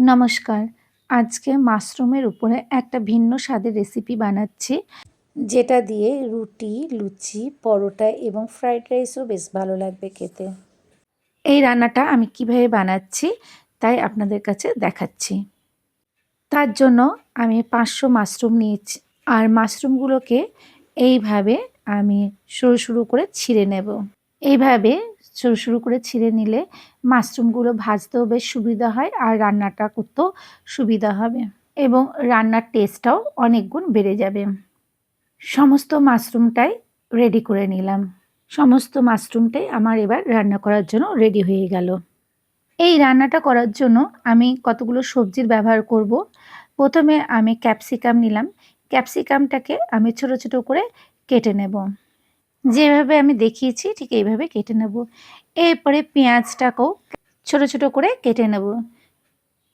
নমস্কার। আজকে মাশরুমের উপরে একটা ভিন্ন স্বাদের রেসিপি বানাচ্ছি, যেটা দিয়ে রুটি, লুচি, পরোটা এবং ফ্রাইড রাইসও বেশ ভালো লাগবে খেতে। এই রান্নাটা আমি কিভাবে বানাচ্ছি তাই আপনাদের কাছে দেখাচ্ছি। তার জন্য আমি 500 মাশরুম নিয়েছি আর মাশরুমগুলোকে এইভাবে আমি সরু, সরু করে ছিঁড়ে নেব। এইভাবে সরু, সরু করে ছিঁড়ে নিলে মাশরুমগুলো ভাজতেও বেশ সুবিধা হয় আর রান্নাটা করতেও সুবিধা হবে এবং রান্নার টেস্টটাও অনেক গুণ বেড়ে যাবে। সমস্ত মাশরুমটাই রেডি করে নিলাম। সমস্ত মাশরুমটাই আমার এবার রান্না করার জন্য রেডি হয়ে গেল। এই রান্নাটা করার জন্য আমি কতগুলো সবজির ব্যবহার করব। প্রথমে আমি ক্যাপসিকাম নিলাম। ক্যাপসিকামটাকে আমি ছোট, ছোট করে কেটে নেব। যেভাবে আমি দেখিয়েছি ঠিক এইভাবে কেটে নেব। এরপরে পেঁয়াজটাকেও ছোট, ছোট করে কেটে নেব।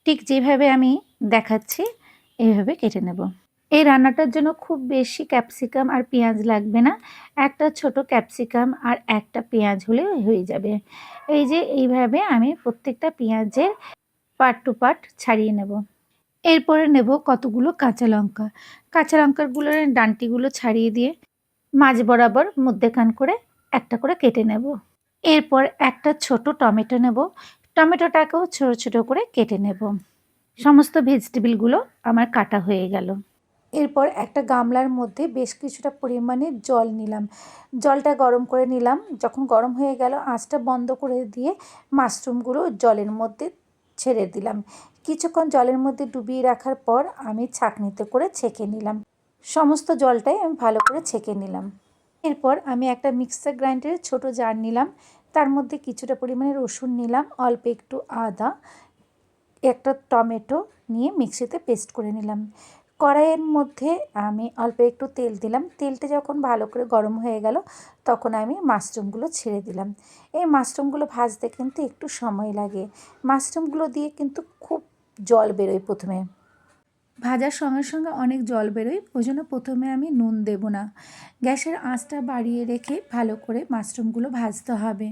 ঠিক যেভাবে আমি দেখাচ্ছি এইভাবে কেটে নেব। এই রান্নাটার জন্য খুব বেশি ক্যাপসিকাম আর পেঁয়াজ লাগবে না। একটা ছোট ক্যাপসিকাম আর একটা পেঁয়াজ হলেও হয়ে যাবে। এই যে এইভাবে আমি প্রত্যেকটা পেঁয়াজের পার্ট টু পার্ট ছাড়িয়ে নেব। এরপরে নেব কতগুলো কাঁচা লঙ্কা। কাঁচা লঙ্কাগুলোর ডান্টিগুলো ছাড়িয়ে দিয়ে মাঝ বরাবর মধ্যেখান করে একটা করে কেটে নেব। এরপর একটা ছোট টমেটো নেব। টমেটোটাকেও ছোট, ছোট করে কেটে নেব। সমস্ত ভেজিটেবলগুলো আমার কাটা হয়ে গেল। এরপর একটা গামলার মধ্যে বেশ কিছুটা পরিমাণে জল নিলাম। জলটা গরম করে নিলাম। যখন গরম হয়ে গেল আঁচটা বন্ধ করে দিয়ে মাশরুমগুলো জলের মধ্যে ছেড়ে দিলাম। কিছুক্ষণ জলের মধ্যে ডুবিয়ে রাখার পর আমি ছাঁকনিতে করে ছেঁকে নিলাম। সমস্ত জলটাই আমি ভালো করে ছেঁকে নিলাম। এরপর আমি একটা মিক্সার গ্রাইন্ডারের ছোট জার নিলাম। তার মধ্যে কিছুটা পরিমাণে রসুন নিলাম, অল্প একটু আদা, একটা টমেটো নিয়ে মিক্সিতে পেস্ট করে নিলাম। কড়াইয়ের মধ্যে আমি অল্প একটু তেল দিলাম। তেলটা যখন ভালো করে গরম হয়ে গেল তখন আমি মাশরুমগুলো ছেড়ে দিলাম। এই মাশরুমগুলো ভাজতে কিন্তু একটু সময় লাগে। মাশরুমগুলো দিয়ে কিন্তু খুব জল বেরোয় প্রথমে। ভাজার সঙ্গে সঙ্গে অনেক জল বেরোয়, ওই জন্য প্রথমে আমি নুন দেব না। গ্যাসের আঁচটা বাড়িয়ে রেখে ভালো করে মাশরুমগুলো ভাজতে হবে।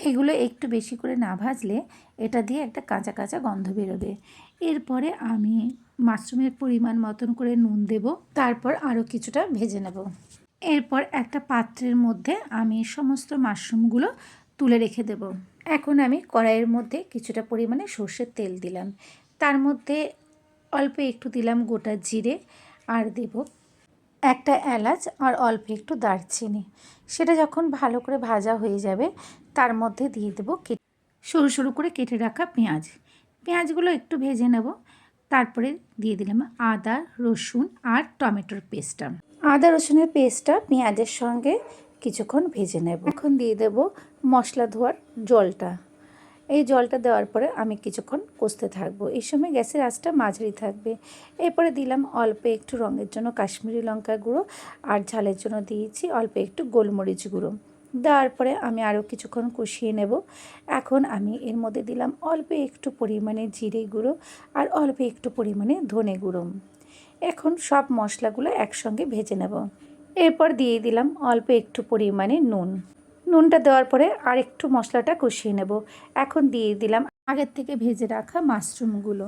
এগুলো একটু বেশি করে না ভাজলে এটা দিয়ে একটা কাঁচা কাঁচা গন্ধ বেরোবে। এরপরে আমি মাশরুমের পরিমাণ মতন করে নুন দেব, তারপর আরও কিছুটা ভেজে নেব। এরপর একটা পাত্রের মধ্যে আমি সমস্ত মাশরুমগুলো তুলে রেখে দেব। এখন আমি কড়াইয়ের মধ্যে কিছুটা পরিমাণে সর্ষের তেল দিলাম। তার মধ্যে অল্প একটু দিলাম গোটা জিরে আর দেব একটা এলাচ আর অল্প একটু দারচিনি। সেটা যখন ভালো করে ভাজা হয়ে যাবে তার মধ্যে দিয়ে দেবো সরু সরু করে কেটে রাখা পেঁয়াজ। পেঁয়াজগুলো একটু ভেজে নেব। তারপরে দিয়ে দিলাম আদা, রসুন আর টমেটোর পেস্টটা। আদা রসুনের পেস্টটা পেঁয়াজের সঙ্গে কিছুক্ষণ ভেজে নেব। এখন দিয়ে দেব মশলা ধোয়ার জলটা। এই জলটা দেওয়ার পরে আমি কিছুক্ষণ কষতে থাকবো। এই সময় গ্যাসের আঁচটা মাঝারি থাকবে। এরপরে দিলাম অল্প একটু রঙের জন্য কাশ্মীরি লঙ্কা গুঁড়ো আর ঝালের জন্য দিয়েছি অল্প একটু গোলমরিচ গুঁড়ো। দেওয়ার পরে আমি আরও কিছুক্ষণ কষিয়ে নেব। এখন আমি এর মধ্যে দিলাম অল্প একটু পরিমাণে জিরে গুঁড়ো আর অল্প একটু পরিমাণে ধনে গুঁড়ো। এখন সব মশলাগুলো একসঙ্গে ভেজে নেব। এরপর দিয়ে দিলাম অল্প একটু পরিমাণে নুন। নুনটা দেওয়ার পরে আরেকটু মশলাটা কষিয়ে নেব। এখন দিয়ে দিলাম আগের থেকে ভেজে রাখা মাশরুমগুলো।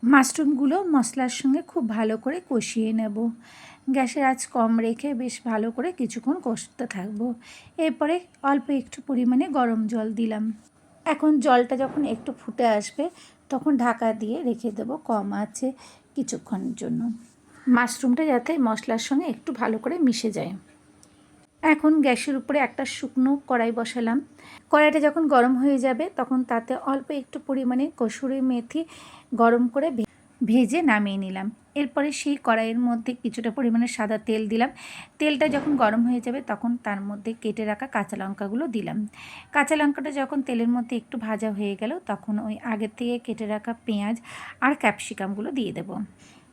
মাশরুমগুলো মশলার সঙ্গে খুব ভালো করে কষিয়ে নেব। গ্যাসের আঁচ কম রেখে বেশ ভালো করে কিছুক্ষণ কষতে থাকবো। এরপরে অল্প একটু পরিমাণে গরম জল দিলাম। এখন জলটা যখন একটু ফুটে আসবে তখন ঢাকা দিয়ে রেখে দেবো কম আঁচে কিছুক্ষণের জন্য, মাশরুমটা যাতে মশলার সঙ্গে একটু ভালো করে মিশে যায়। এখন গ্যাসের উপরে একটা শুকনো কড়াই বসালাম। কড়াইটা যখন গরম হয়ে যাবে তখন তাতে অল্প একটু পরিমাণে কসুরি মেথি গরম করে ভেজে নামিয়ে নিলাম। এরপরে সেই কড়াইয়ের মধ্যে কিছুটা পরিমাণে সাদা তেল দিলাম। তেলটা যখন গরম হয়ে যাবে তখন তার মধ্যে কেটে রাখা কাঁচা লঙ্কাগুলো দিলাম। কাঁচা লঙ্কাটা যখন তেলের মধ্যে একটু ভাজা হয়ে গেল তখন ওই আগের থেকে কেটে রাখা পেঁয়াজ আর ক্যাপসিকামগুলো দিয়ে দেবো।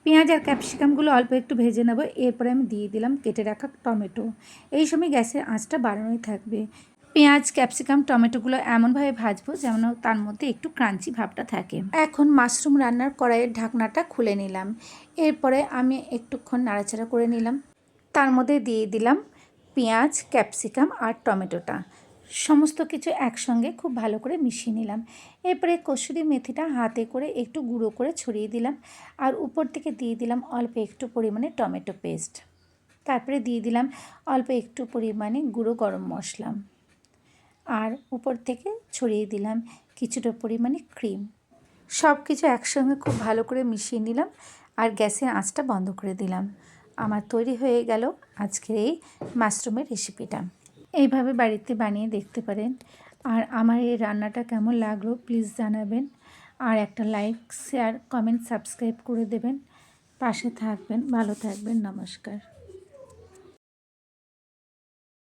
পেঁয়াজ আর ক্যাপসিকামগুলো অল্প একটু ভেজে নেব। এরপরে আমি দিয়ে দিলাম কেটে রাখা টমেটো। এই সময় গ্যাসের আঁচটা বাড়ানোই থাকবে। পেঁয়াজ, ক্যাপসিকাম, টমেটোগুলো এমনভাবে ভাজবো যেন তার মধ্যে একটু ক্রাঞ্চি ভাবটা থাকে। এখন মাশরুম রান্নার কড়াইয়ের ঢাকনাটা খুলে নিলাম। এরপরে আমি একটুক্ষণ নাড়াচাড়া করে নিলাম। তার মধ্যে দিয়ে দিলাম পেঁয়াজ, ক্যাপসিকাম আর টমেটোটা। সমস্ত কিছু একসঙ্গে খুব ভালো করে মিশিয়ে নিলাম। এরপরে কসুরি মেথিটা হাতে করে একটু গুঁড়ো করে ছড়িয়ে দিলাম, আর উপর থেকে দিয়ে দিলাম অল্প একটু পরিমাণে টমেটো পেস্ট। তারপরে দিয়ে দিলাম অল্প একটু পরিমাণে গুঁড়ো গরম মশলা, আর উপর থেকে ছড়িয়ে দিলাম কিছুটা পরিমাণে ক্রিম। সব কিছু একসঙ্গে খুব ভালো করে মিশিয়ে নিলাম, আর গ্যাসের আঁচটা বন্ধ করে দিলাম। আমার তৈরি হয়ে গেল আজকের এই মাশরুমের রেসিপিটা। এইভাবে বাড়িতে বানিয়ে দেখতে পারেন। আর আমার এই রান্নাটা কেমন লাগলো প্লিজ জানাবেন, আর একটা লাইক, শেয়ার, কমেন্ট, সাবস্ক্রাইব করে দেবেন। পাশে থাকবেন। ভালো থাকবেন। নমস্কার।